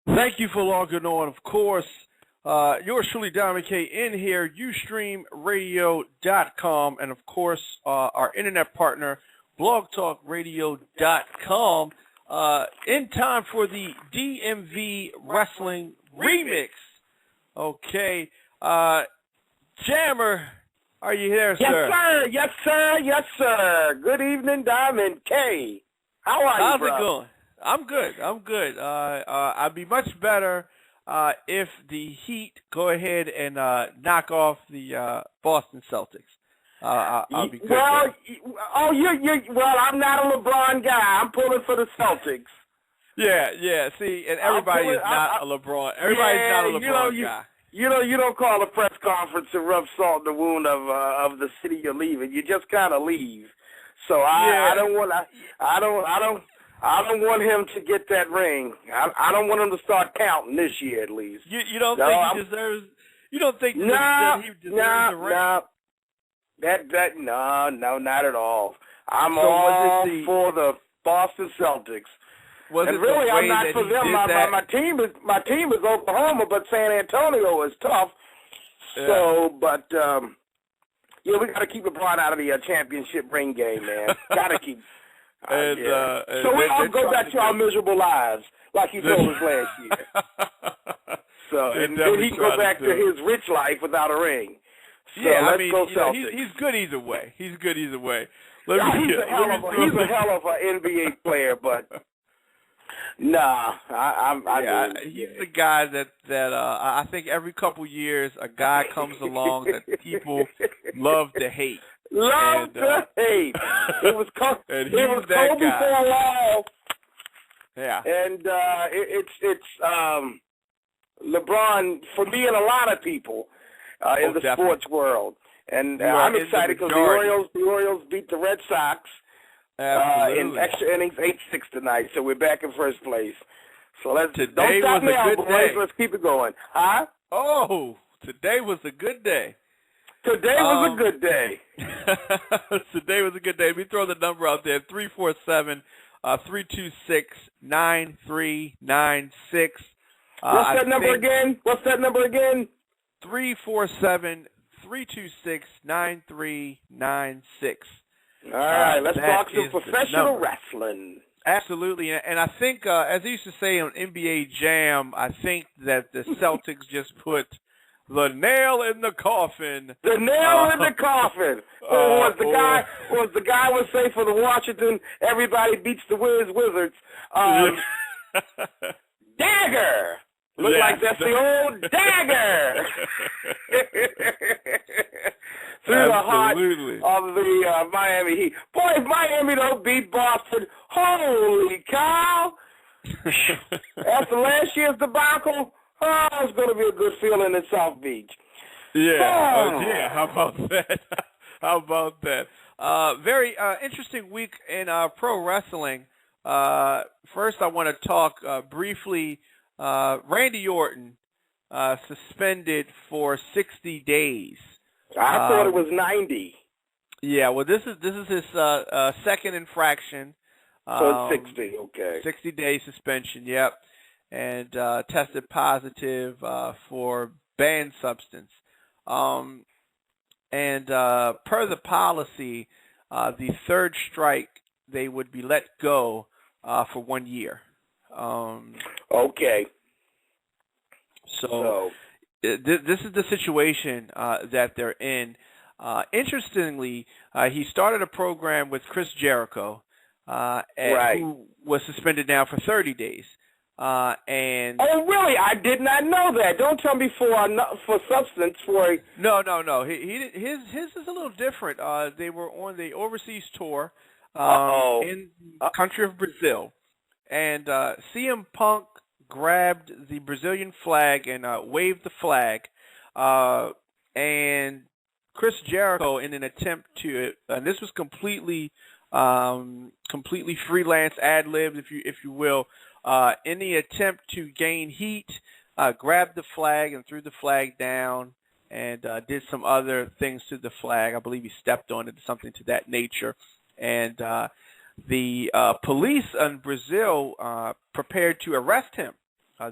Thank you for logging on. Of course, yours truly, Diamond K, in here, ustreamradio.com, and of course, our internet partner, blogtalkradio.com, in time for the DMV Wrestling Remix. Okay, Jammer, are you here, Yes, sir? sir. Yes, sir. Yes, sir. Good evening, Diamond K. How are you, How's bro? it going? I'm good. I'd be much better if the Heat go ahead and knock off the Boston Celtics. I'll be good. Well, well, I'm not a LeBron guy. I'm pulling for the Celtics. Yeah. See, and everybody is not a LeBron. Everybody's not a LeBron guy. You don't call a press conference to rub salt in the wound of the city you're leaving. You just kind of leave. So I don't want him to get that ring. I don't want him to start counting this year, at least. You don't think he deserves? You don't think that he deserves the ring? No, not at all. I'm all for the Boston Celtics. And really, I'm not for them. My team is Oklahoma, but San Antonio is tough. Yeah. So, but we got to keep LeBron out of the championship ring game, man. Got to keep. So we all go back to our miserable lives, like he told us last year. So, and then he can go back to his rich life without a ring. So let's go Celtics. He's good either way. He's a hell of an NBA player, but nah, he's the guy that I think every couple years a guy comes along that people love to hate. It was Kobe for a while. Yeah. And it's LeBron for me and a lot of people in the sports world. And I'm excited because the Orioles beat the Red Sox in extra innings 8-6 tonight. So we're back in first place. So don't stop now, boys. Let's keep it going. Huh? Oh, today was a good day. Today was a good day. Today was a good day. Let me throw the number out there, 347-326-9396. What's that number again? 347-326-9396. All right, let's talk some professional wrestling. Absolutely, and I think, as I used to say on NBA Jam, I think that the Celtics just put the nail in the coffin. The nail in the coffin. Was the guy would say for the Washington, everybody beats the Wizards. Dagger. Look like that's the old dagger. Through the heart of the Miami Heat. Boy, if Miami don't beat Boston, holy cow. After last year's debacle, it's going to be a good feeling in South Beach. Yeah, how about that? Very interesting week in pro wrestling. First, I want to talk briefly. Randy Orton suspended for 60 days. I thought it was 90. Yeah, well, this is his second infraction. So it's 60, okay. 60-day suspension, yep. And tested positive for banned substance. And per the policy, the third strike, they would be let go for 1 year. Okay. So this is the situation that they're in. Interestingly, he started a program with Chris Jericho, who was suspended now for 30 days. Oh, really? I did not know that. Don't tell me for substance. No. His is a little different. They were on the overseas tour in the country of Brazil, and CM Punk grabbed the Brazilian flag and waved the flag, and Chris Jericho, in an attempt to, and this was completely freelance ad-lib, if you will, in the attempt to gain heat, grabbed the flag and threw the flag down, and did some other things to the flag. I believe he stepped on it, something to that nature, and the police in Brazil prepared to arrest him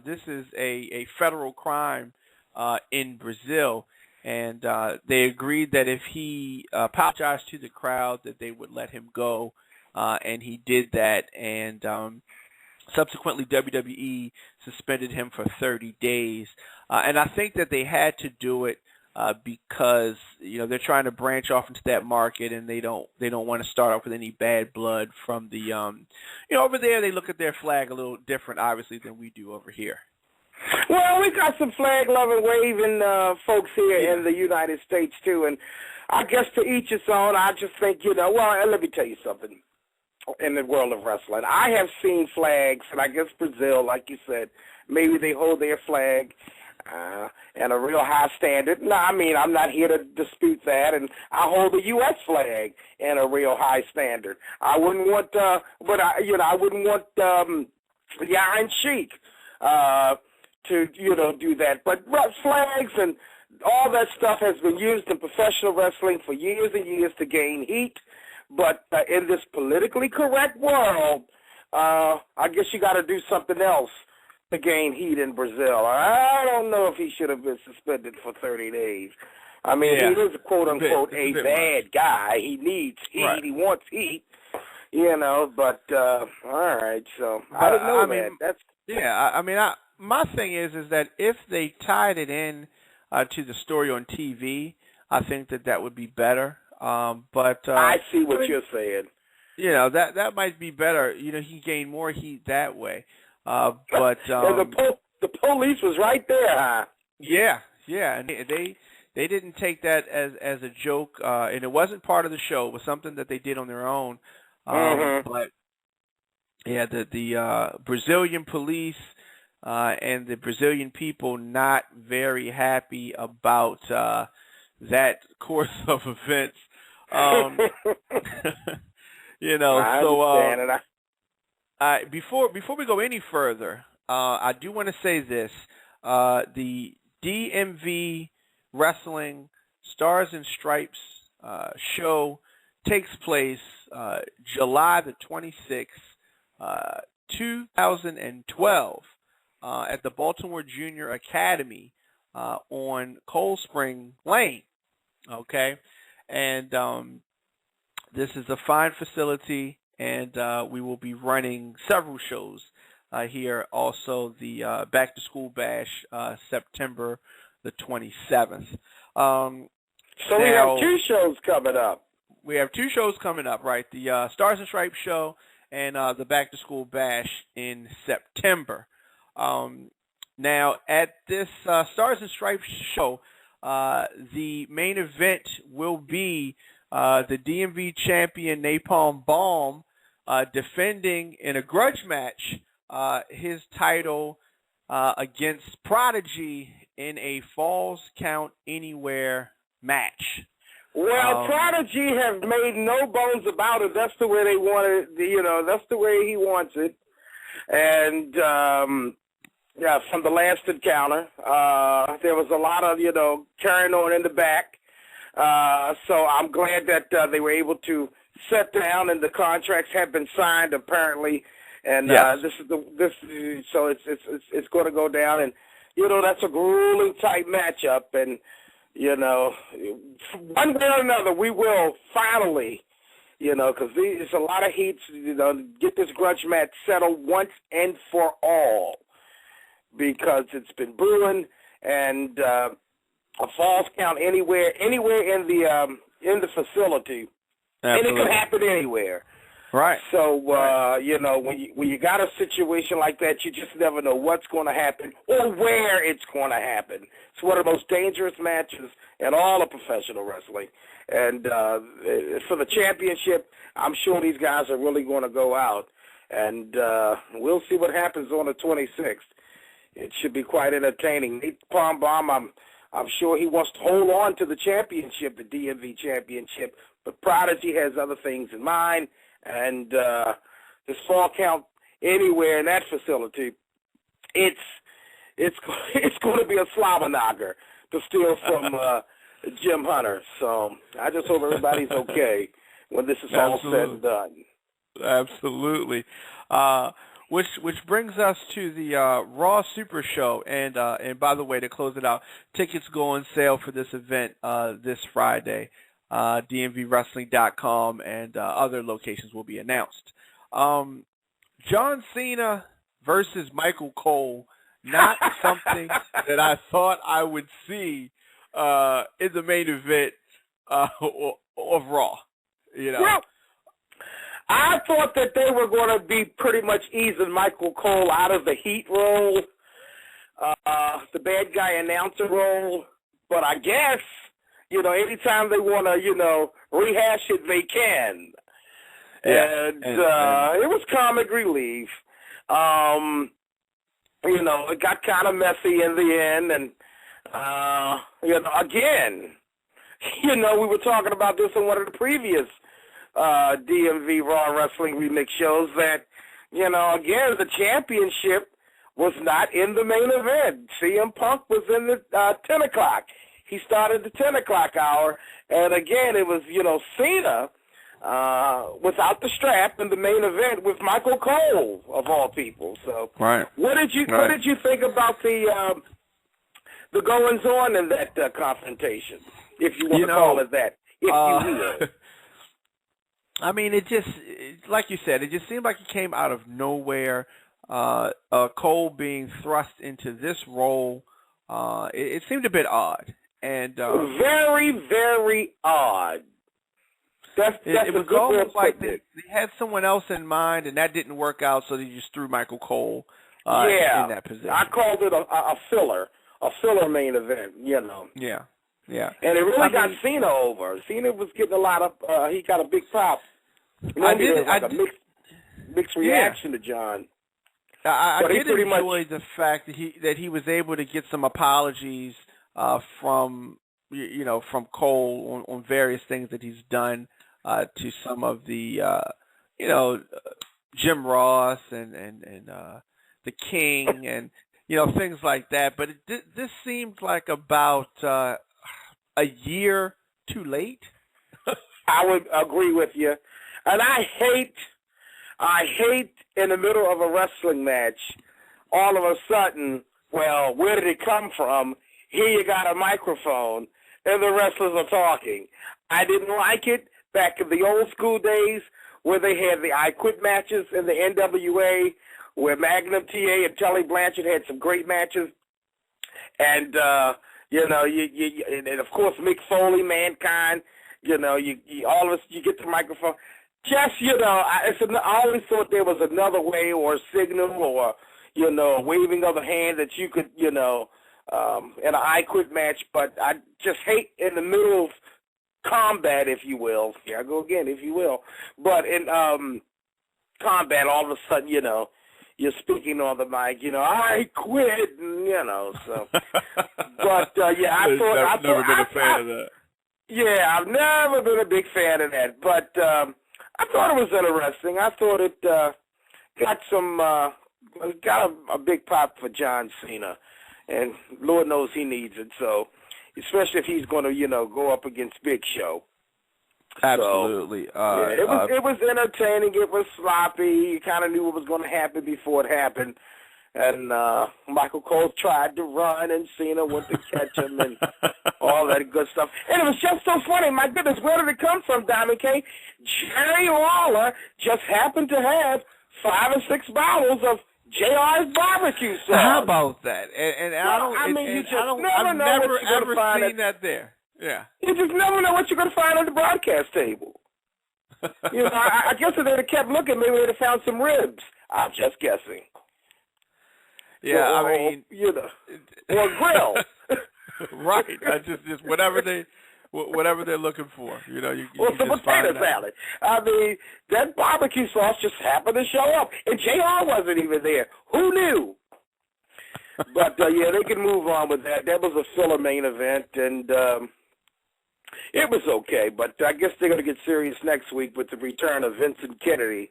This is a federal crime in Brazil, and they agreed that if he apologized to the crowd, that they would let him go, and he did that. And subsequently, WWE suspended him for 30 days, and I think that they had to do it because they're trying to branch off into that market, and they don't want to start off with any bad blood from the over there they look at their flag a little different, obviously, than we do over here. Well, we got some flag-loving, waving folks here in the United States, too, and I guess to each his own. I just think, well, let me tell you something. In the world of wrestling, I have seen flags, and I guess Brazil, like you said, maybe they hold their flag and a real high standard. No, I mean, I'm not here to dispute that, and I hold the U.S. flag and a real high standard. I wouldn't want, I wouldn't want the Iron Sheik to, do that. But flags and all that stuff has been used in professional wrestling for years and years to gain heat. But in this politically correct world, I guess you got to do something else to gain heat in Brazil. I don't know if he should have been suspended for 30 days. I mean, he is, quote-unquote, a bad guy. He needs heat. Right. He wants heat, but all right. So I didn't know that. My thing is that if they tied it in to the story on TV, I think that would be better. But I see what you're saying. That might be better. He gained more heat that way. But the police was right there, huh? Yeah, and they didn't take that as a joke, and it wasn't part of the show. It was something that they did on their own. But yeah, the Brazilian police and the Brazilian people not very happy about that course of events. Before we go any further, I do want to say this: the DMV Wrestling Stars and Stripes show takes place July the 26th, 2012, at the Baltimore Junior Academy on Cold Spring Lane. Okay. And this is a fine facility, and we will be running several shows here. Also, the Back to School Bash, September the 27th. So we have two shows coming up. We have two shows coming up, right? The Stars and Stripes show and the Back to School Bash in September. Now, at this Stars and Stripes show, the main event will be the DMV champion Napalm Bomb defending in a grudge match his title against Prodigy in a Falls Count Anywhere match. Well, Prodigy have made no bones about it. That's the way they want it. That's the way he wants it. And from the last encounter, there was a lot of, carrying on in the back. So I'm glad that they were able to sit down, and the contracts have been signed apparently. And so it's going to go down, and that's a grueling type matchup. And one way or another, we will finally, because there's a lot of heat, get this grudge match settled once and for all, because it's been brewing, and a Falls Count anywhere in the facility, Absolutely. And it could happen anywhere. Right. So when you got a situation like that, you just never know what's going to happen or where it's going to happen. It's one of the most dangerous matches in all of professional wrestling, and for the championship, I'm sure these guys are really going to go out, and we'll see what happens on the 26th. It should be quite entertaining. Napalm Bomb, I'm sure he wants to hold on to the championship, the DMV championship, but Prodigy has other things in mind, and this Fall Count Anywhere in that facility, it's going to be a slobberknocker to steal from Jim Hunter. So I just hope everybody's okay when this is all said and done. Absolutely. which brings us to the Raw Super Show, and by the way, to close it out, tickets go on sale for this event this Friday. DMVWrestling.com and other locations will be announced. John Cena versus Michael Cole, not something that I thought I would see in the main event of Raw. You know. Well, I thought that they were going to be pretty much easing Michael Cole out of the heat role, the bad guy announcer role, but I guess, anytime they want to, rehash it, they can. Yeah. And it was comic relief. It got kind of messy in the end, and, again, we were talking about this in one of the previous DMV Raw Wrestling Remix shows that, again, the championship was not in the main event. CM Punk was in the 10 o'clock. He started the 10 o'clock hour, and again, it was, Cena without the strap in the main event with Michael Cole, of all people. So, right. What did you think about the goings-on in that confrontation, if you want to call it that, if you will? I mean, like you said, it just seemed like it came out of nowhere. Cole being thrust into this role, it seemed a bit odd. And very, very odd. That's it was a good almost like they had someone else in mind, and that didn't work out, so they just threw Michael Cole in that position. I called it a filler main event, Yeah. Yeah. And it really got Cena over. Cena was getting a lot of, he got a big pop. A mixed reaction to John. I did enjoy the fact that he was able to get some apologies from Cole on various things that he's done to some of the Jim Ross and the King and things like that. But this seemed like about a year too late. I would agree with you. And I hate in the middle of a wrestling match, all of a sudden, well, where did it come from? Here you got a microphone, and the wrestlers are talking. I didn't like it back in the old school days where they had the I Quit matches in the NWA, where Magnum TA and Tully Blanchard had some great matches. And, and of course, Mick Foley, Mankind, all of us, you get the microphone. Just, I always thought there was another way or a signal or, a waving of a hand that you could, in an I Quit match. But I just hate in the middle of combat, if you will. Here I go again, if you will. But in combat, all of a sudden, you're speaking on the mic, I quit, so. But, I've never been a fan of that. Yeah, I've never been a big fan of that. But I thought it was interesting. I thought it got a big pop for John Cena. And Lord knows he needs it, so, especially if he's going to, go up against Big Show. Absolutely. So, it was entertaining. It was sloppy. You kind of knew what was going to happen before it happened. And Michael Cole tried to run, and Cena went to catch him, and all that good stuff. And it was just so funny. My goodness, where did it come from, Diamond K? Jerry Lawler just happened to have 5 or 6 bottles of JR's barbecue sauce. How about that? And I've never ever seen that there. Yeah. You just never know what you're going to find on the broadcast table. I guess if they'd have kept looking, maybe they'd have found some ribs. I'm just guessing. Yeah, or grill. Right. Just whatever they're looking for. You some potato salad. I mean, that barbecue sauce just happened to show up, and JR wasn't even there. Who knew? But they can move on with that. That was a filler main event, and it was okay. But I guess they're going to get serious next week with the return of Vincent Kennedy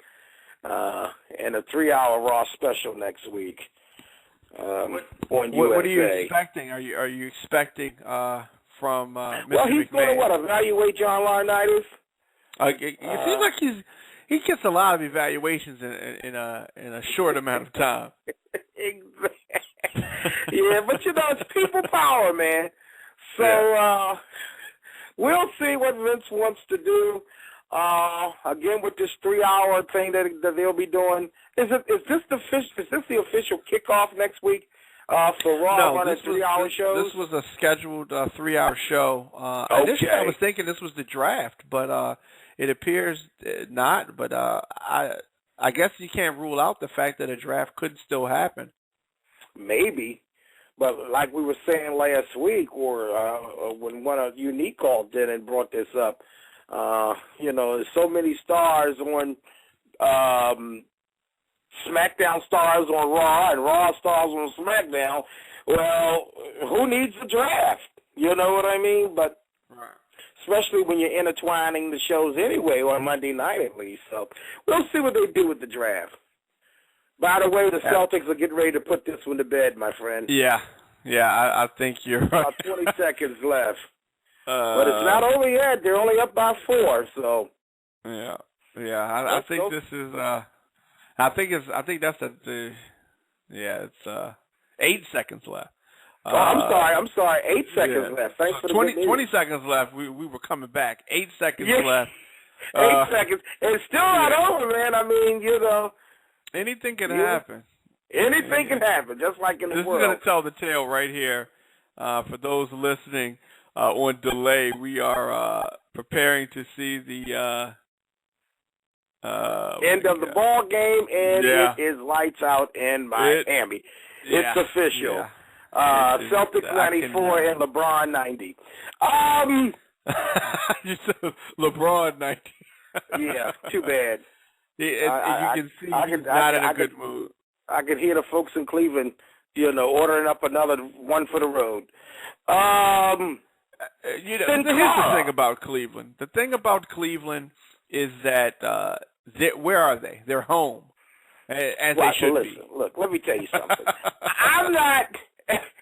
and a 3-hour Raw special next week. On what are you expecting? Are you expecting from Mr. Well, he's McMahon? going to evaluate John Laurinaitis? It seems like he gets a lot of evaluations in a short amount of time. Yeah, but it's people power, man. So we'll see what Vince wants to do. Again, with this 3-hour thing that they'll be doing, is this the official kickoff next week for Raw running 3-hour shows? This was a scheduled 3-hour show. Initially, I was thinking this was the draft, but it appears not. But I guess you can't rule out the fact that a draft could still happen. Maybe. But like we were saying last week, or when one of Unique called in and brought this up, there's so many stars on SmackDown, stars on Raw, and Raw stars on SmackDown. Well, who needs a draft? You know what I mean? But especially when you're intertwining the shows anyway, on Monday night at least. So we'll see what they do with the draft. By the way, the Celtics are getting ready to put this one to bed, my friend. Yeah, I think you're right. About 20 seconds left. But it's not over yet. They're only up by 4, so. Yeah. I think this is. I think that's it's 8 seconds left. I'm sorry. 8 seconds left. Thanks for the 20 seconds left. We were coming back. 8 seconds left. 8 seconds. It's still not over, man. I mean, anything can happen. Anything can happen, just like in the world. This is going to tell the tale right here. For those listening on delay, we are preparing to see the end of the ball game, and it is lights out in Miami. It's official. Celtics 94 and LeBron 90. You said LeBron 90. Yeah, too bad. You can see he's not in a good mood. I could hear the folks in Cleveland, ordering up another one for the road. Here's the thing about Cleveland. The thing about Cleveland is that where are they? They're home, as they should be. Look, let me tell you something. I'm not,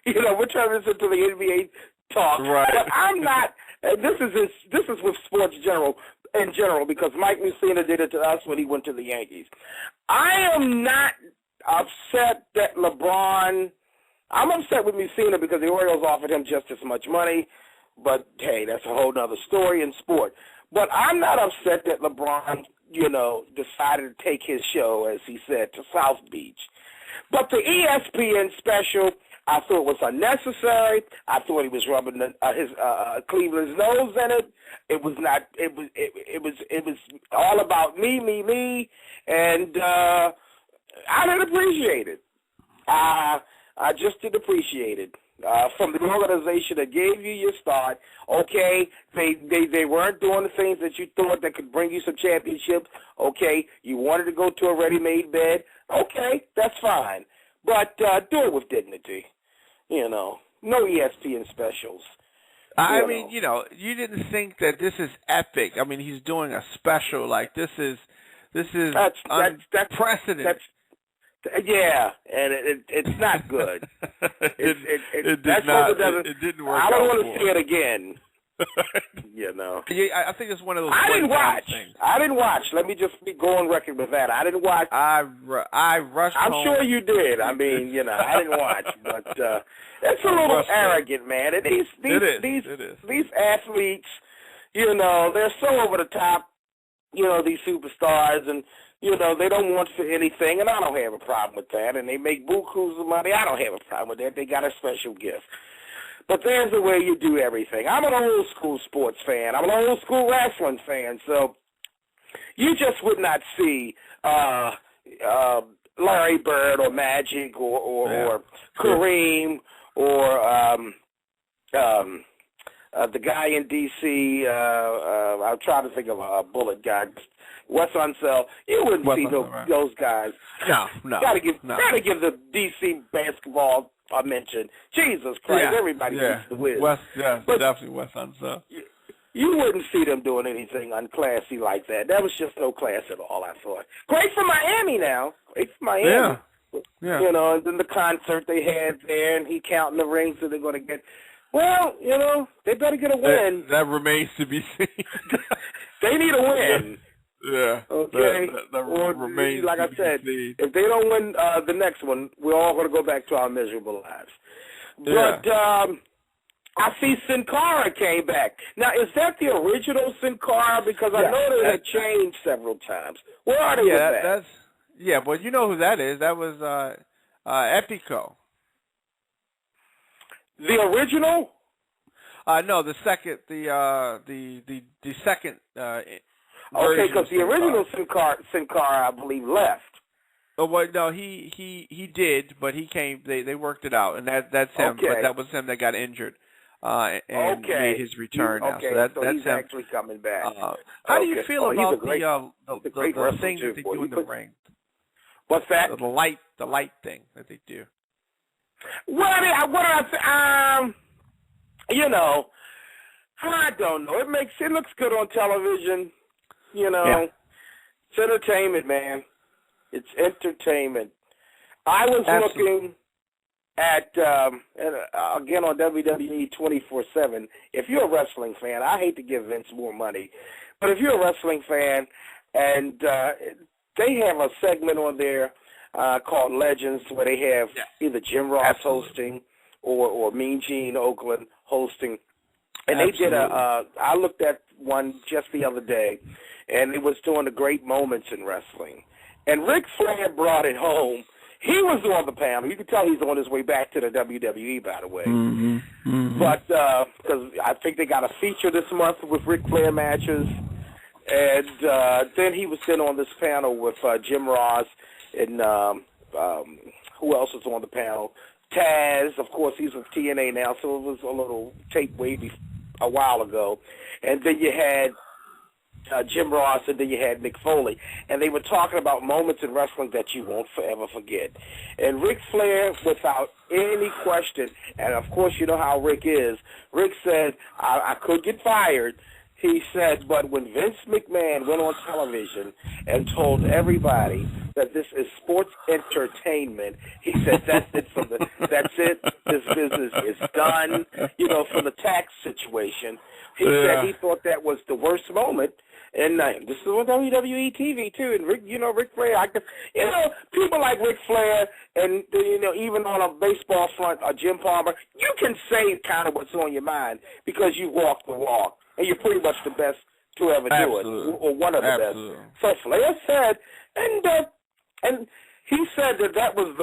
we're turning this into the NBA talk, right? But I'm not. This is with sports in general, because Mike Mussina did it to us when he went to the Yankees. I am not upset that LeBron. I'm upset with Mussina because the Orioles offered him just as much money. But, hey, that's a whole other story in sport. But I'm not upset that LeBron, decided to take his show, as he said, to South Beach. But the ESPN special, I thought was unnecessary. I thought he was rubbing his Cleveland's nose in it. It was not. It was all about me, and I didn't appreciate it. I just didn't appreciate it. From the organization that gave you your start, okay, they weren't doing the things that you thought that could bring you some championships, okay, you wanted to go to a ready-made bed, okay, that's fine, but do it with dignity, no ESPN specials. I mean, you didn't think that this is epic. I mean, he's doing a special, like this is unprecedented. Yeah, and it's not good. It didn't work. I don't want to see it again. I think it's one of those. I didn't watch. Things. I didn't watch. Let me just go on record with that. I didn't watch. I rushed. I'm home. sure you did. I mean, I didn't watch, but it's a little arrogant, man. And these athletes, they're so over the top. These superstars, and they don't want for anything, and I don't have a problem with that. And they make bukus of money. I don't have a problem with that. They got a special gift. But there's the way you do everything. I'm an old school sports fan. I'm an old school wrestling fan. So you just would not see Larry Bird or Magic or Kareem or the guy in D.C., I'm trying to think of a bullet guy, Wes Unseld. You wouldn't see those guys. No. Gotta give the D.C. basketball a mention. Jesus Christ, everybody needs to win. Definitely Wes Unseld. You wouldn't see them doing anything unclassy like that. That was just no class at all, I thought. Great for Miami now. Great for Miami. Yeah. And then the concert they had there, and he counting the rings that they're going to get. Well, they better get a win. That remains to be seen. They need a win. Yeah. Okay. The remains like I said, if they don't win the next one, we're all going to go back to our miserable lives. But I see Sin Cara came back. Now, is that the original Sin Cara? Because I know they had changed several times. Where are they with that? Well, you know who that is. That was Epico. The original? No, the second, the second. Okay, because the original Sin Cara, I believe, left. Oh well, no, he did, but he came. They worked it out, and that's him. Okay. But that was him that got injured, and made his return now. Okay, so he's him. actually coming back. How do you feel about the thing too, that they do in the ring? What's that? The light thing that they do. Well, I mean, I don't know. It looks good on television. It's entertainment, man. It's entertainment. I was looking at, again on WWE 24/7. If you're a wrestling fan, I hate to give Vince more money, but if you're a wrestling fan and they have a segment on there called Legends where they have either Jim Ross hosting or Mean Gene Oakland hosting. And they did I looked at one just the other day, and it was doing the great moments in wrestling. And Ric Flair brought it home. He was on the panel. You can tell he's on his way back to the WWE, by the way. But because I think they got a feature this month with Ric Flair matches. And then he was sitting on this panel with Jim Ross and who else was on the panel? Taz, of course, he's with TNA now, so it was a little tape a while ago. And then you had Jim Ross, and then you had Mick Foley. And they were talking about moments in wrestling that you won't forever forget. And Ric Flair, without any question, and of course you know how Rick is, Rick said, I could get fired. He said, but when Vince McMahon went on television and told everybody that this is sports entertainment, he said, that's it. That's it. This business is done. For the tax situation. He said he thought that was the worst moment. And this is on WWE TV, too. And, Ric Flair, people like Ric Flair and, even on a baseball front, Jim Palmer, you can say kind of what's on your mind because you walk the walk. And you're pretty much the best to ever do it, or one of the best. So Flair said, and he said that was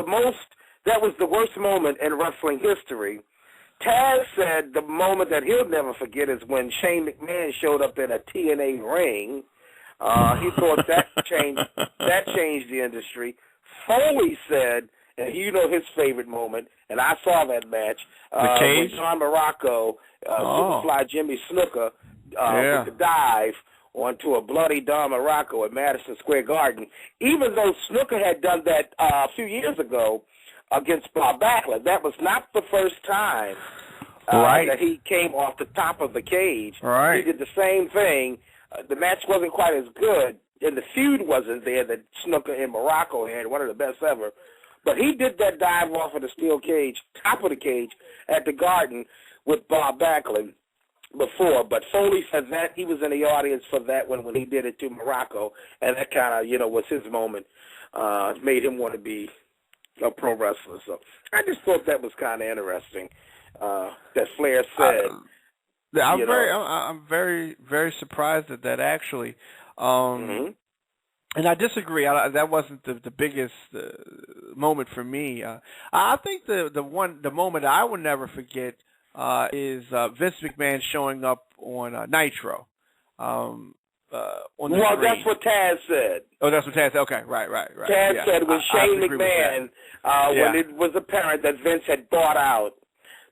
the worst moment in wrestling history. Taz said the moment that he'll never forget is when Shane McMahon showed up in a TNA ring. He thought that changed the industry. Foley said, and his favorite moment, and I saw that match, when John Morocco, Superfly Jimmy Snuka, with the dive onto a bloody Don Morocco at Madison Square Garden. Even though Snuka had done that a few years ago against Bob Backlund, that was not the first time that he came off the top of the cage. Right. He did the same thing. The match wasn't quite as good, and the feud wasn't there that Snuka and Morocco had, one of the best ever. But he did that dive off of the steel cage, top of the cage, at the Garden with Bob Backlund before. But Foley said that he was in the audience for that when he did it to Morocco, and that kind of, was his moment. Made him want to be a pro wrestler. So I just thought that was kind of interesting that Flair said. I'm very, very surprised at that, actually. And I disagree. That wasn't the biggest moment for me. I think the moment I will never forget is Vince McMahon showing up on Nitro. On the screen. That's what Taz said. Oh, that's what Taz said. Okay, right. Taz said when Shane McMahon, when it was apparent that Vince had bought out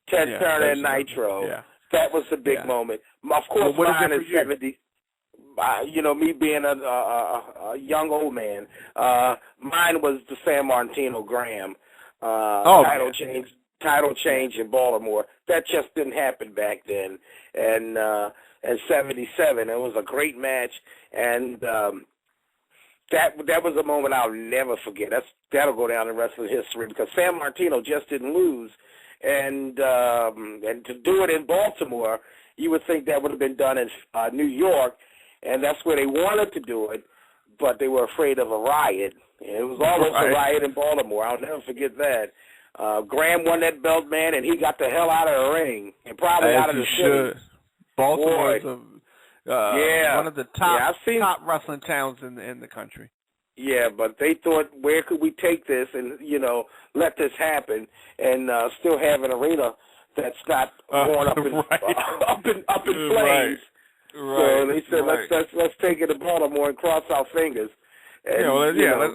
Ted Turner and Nitro. That was the big moment. Of course, mine is 70. Me being a young old man, mine was the San Martino Graham title change in Baltimore. That just didn't happen back then. And 77, it was a great match, and that was a moment I'll never forget. That'll go down in wrestling history because San Martino just didn't lose, and to do it in Baltimore, you would think that would have been done in New York. And that's where they wanted to do it. but they were afraid of a riot. And it was almost a riot in Baltimore. I'll never forget that. Graham won that belt, man, and he got the hell out of the ring and probably out of the city. Baltimore is one of the top wrestling towns in the country. Yeah, but they thought, where could we take this and, let this happen and still have an arena that's not going up in flames. So they said, let's take it to Baltimore and cross our fingers. And,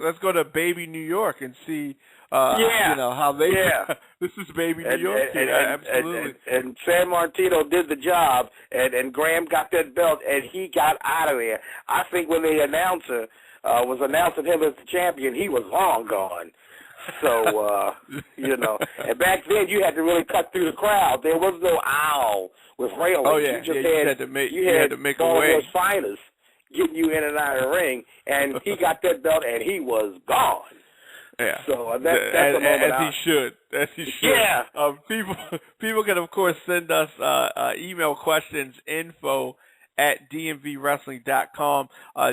let's go to baby New York and see how they this is baby New York. Absolutely. And San Martino did the job, and Graham got that belt, and he got out of there. I think when the announcer was announcing him as the champion, he was long gone. So, and back then you had to really cut through the crowd. There was no owl with railings. Oh, yeah. You had to make a way. Those finest getting you in and out of the ring, and he got that belt, and he was gone. Yeah. So that's a moment as he should. Yeah. People can, of course, send us email questions, info@dmvwrestling.com.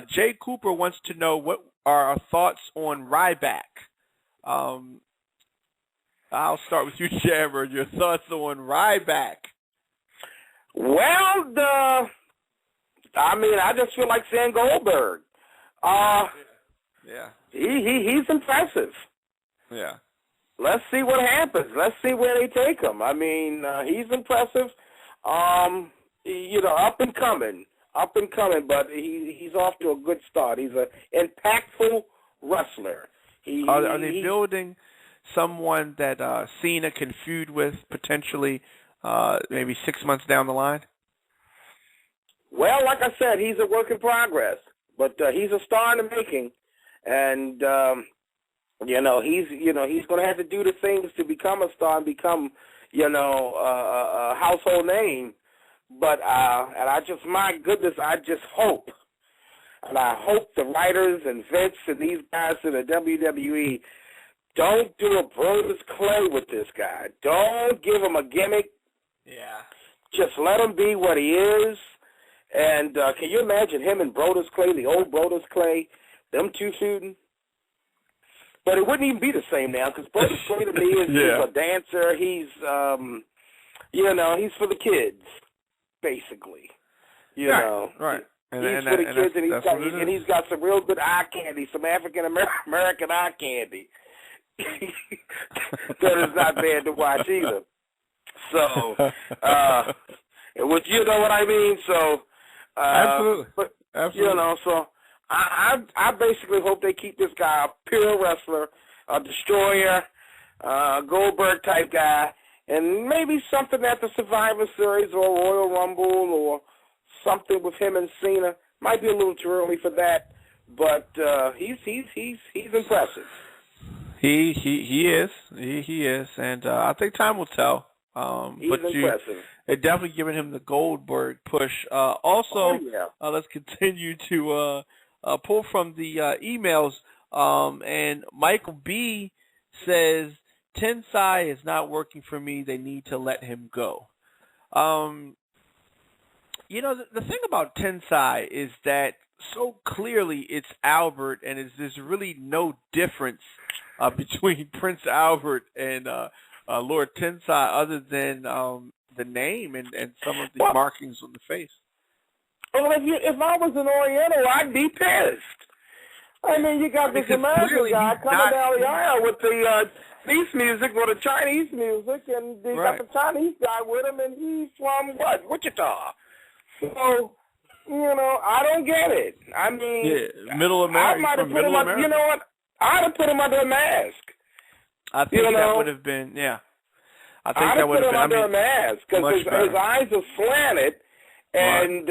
Jay Cooper wants to know what are our thoughts on Ryback. I'll start with you, Jammer. Your thoughts on Ryback? Well, I just feel like saying Goldberg. He's impressive. Yeah. Let's see what happens. Let's see where they take him. I mean, he's impressive. Up and coming, but he's off to a good start. He's an impactful wrestler. Are they building someone that Cena can feud with potentially maybe 6 months down the line? Well, like I said, he's a work in progress, but he's a star in the making, and he's going to have to do the things to become a star and become a household name. But and I just hope, and I hope the writers and Vince and these guys in the WWE don't do a Brodus Clay with this guy. Don't give him a gimmick. Yeah. Just let him be what he is. And can you imagine him and Brodus Clay, the old Brodus Clay, them two feuding? But it wouldn't even be the same now, because Brodus Clay to me is a dancer. He's, he's for the kids, basically. Right. He's for the kids, and he's got some real good eye candy, some African American eye candy. That is not bad to watch either. So, which you know what I mean. So, absolutely. But absolutely. So I basically hope they keep this guy a pure wrestler, a destroyer, Goldberg type guy, and maybe something at the Survivor Series or Royal Rumble or something with him and Cena. Might be a little too early for that, but he's impressive. He is, and I think time will tell. He's impressive. They're definitely giving him the Goldberg push. Let's continue to pull from the emails. And Michael B says, Tensai is not working for me. They need to let him go. The thing about Tensai is that so clearly it's Albert, and there's really no difference between Prince Albert and Lord Tensai other than the name and some of the markings on the face. Well, if I was an Oriental, I'd be pissed. I mean, you got this American guy coming down the aisle with the Chinese music or the Chinese music, and they got the Chinese guy with him, and he's from Wichita. So, I don't get it. I mean, Middle America. I might have put him under, you know what? I'd have put him under a mask. I think that would have been, I think I'd that would have been under a mask because his eyes are slanted, and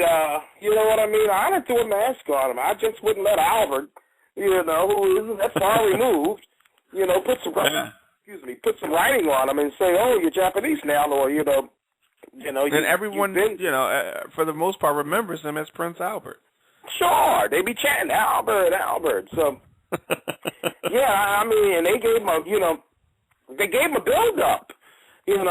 you know what I mean. I'd have threw a mask on him. I just wouldn't let Albert, who isn't that far removed, put some writing on him and say, "Oh, you're Japanese now," or And everyone, for the most part, remembers him as Prince Albert. Sure, they be chanting Albert. So, and they gave him a build up. So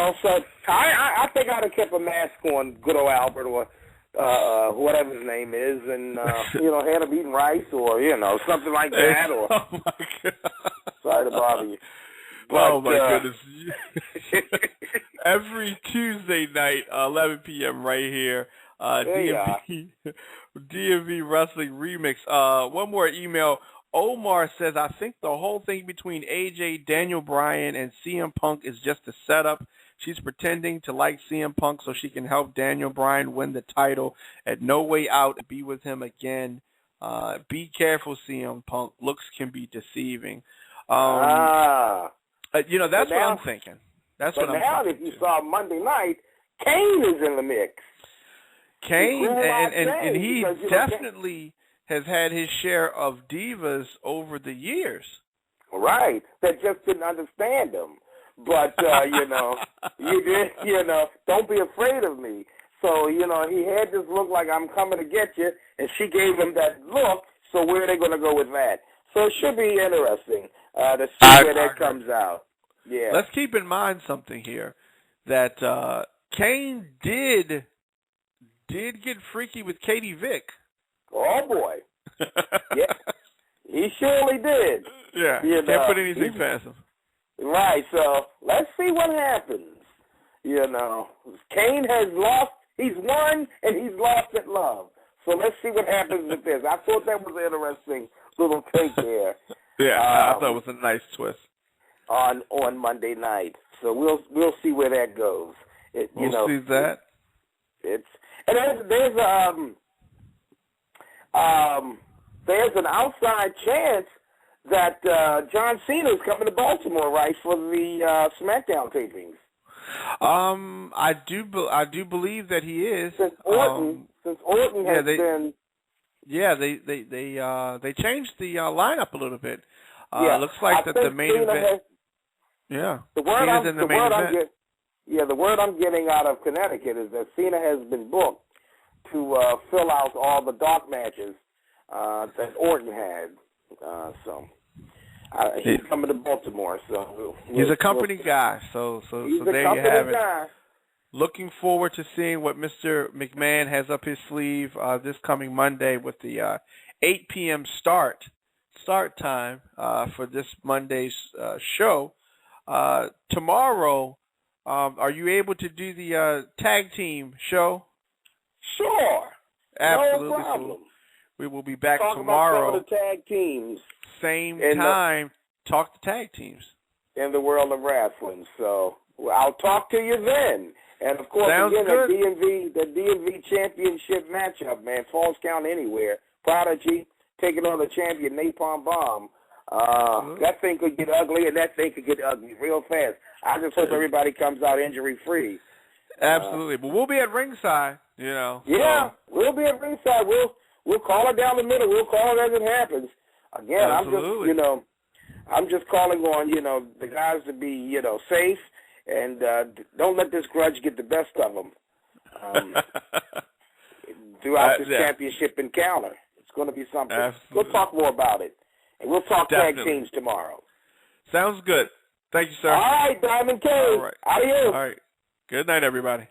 I think I'd have kept a mask on good old Albert, or whatever his name is, and had him eating rice or something like that. Or oh my God. Sorry to bother you. But, oh my goodness! Every Tuesday night, 11 p.m. right here, DMV Wrestling Remix. One more email. Omar says, I think the whole thing between AJ, Daniel Bryan, and CM Punk is just a setup. She's pretending to like CM Punk so she can help Daniel Bryan win the title at No Way Out and be with him again. Be careful, CM Punk. Looks can be deceiving. That's what I'm thinking. That's what I'm thinking. But now, if you saw Monday night, Kane is in the mix. Kane, and he definitely has had his share of divas over the years. Right. That just didn't understand him. But, don't be afraid of me. So, he had this look like I'm coming to get you, and she gave him that look, so where are they going to go with that? So it should be interesting to see where that comes out. Yeah. Let's keep in mind something here, that Kane did get freaky with Katie Vick. Oh, boy. Yeah. He surely did. Yeah, can't put anything past him. Right, so let's see what happens. Kane has lost, he's won, and he's lost at love. So let's see what happens with this. I thought that was an interesting little take there. Yeah, I thought it was a nice twist. On Monday night. So we'll see where that goes. We'll see that. There's an outside chance that John Cena is coming to Baltimore, right, for the SmackDown tapings. I do believe that he is. Since Orton has been. Yeah, they changed the lineup a little bit. Looks like that the main event. The word I'm getting out of Connecticut is that Cena has been booked to fill out all the dark matches that Orton had. He's coming to Baltimore, so he's a company guy. So there you have it. Looking forward to seeing what Mr. McMahon has up his sleeve this coming Monday with the 8 p.m. start time for this Monday's show. Tomorrow, are you able to do the tag team show? Sure. Absolutely. No problem. So we will be back Talk tomorrow. About some of the tag teams. Same time. Talk to tag teams. In the world of wrestling. So I'll talk to you then. And, of course, Sounds again, good. the DMV Championship matchup, man, Falls Count Anywhere. Prodigy taking on the champion, Napalm Bomb. That thing could get ugly, and that thing could get ugly real fast. I just hope everybody comes out injury-free. Absolutely. But we'll be at ringside, Yeah, so. We'll be at ringside. We'll call it down the middle. We'll call it as it happens. Again, Absolutely. I'm just calling on, the guys to be, safe, and don't let this grudge get the best of them throughout this championship encounter. It's going to be something. Absolutely. We'll talk more about it. And we'll talk tag teams tomorrow. Sounds good. Thank you, sir. All right, Diamond K. All right. Adios. All right. Good night, everybody.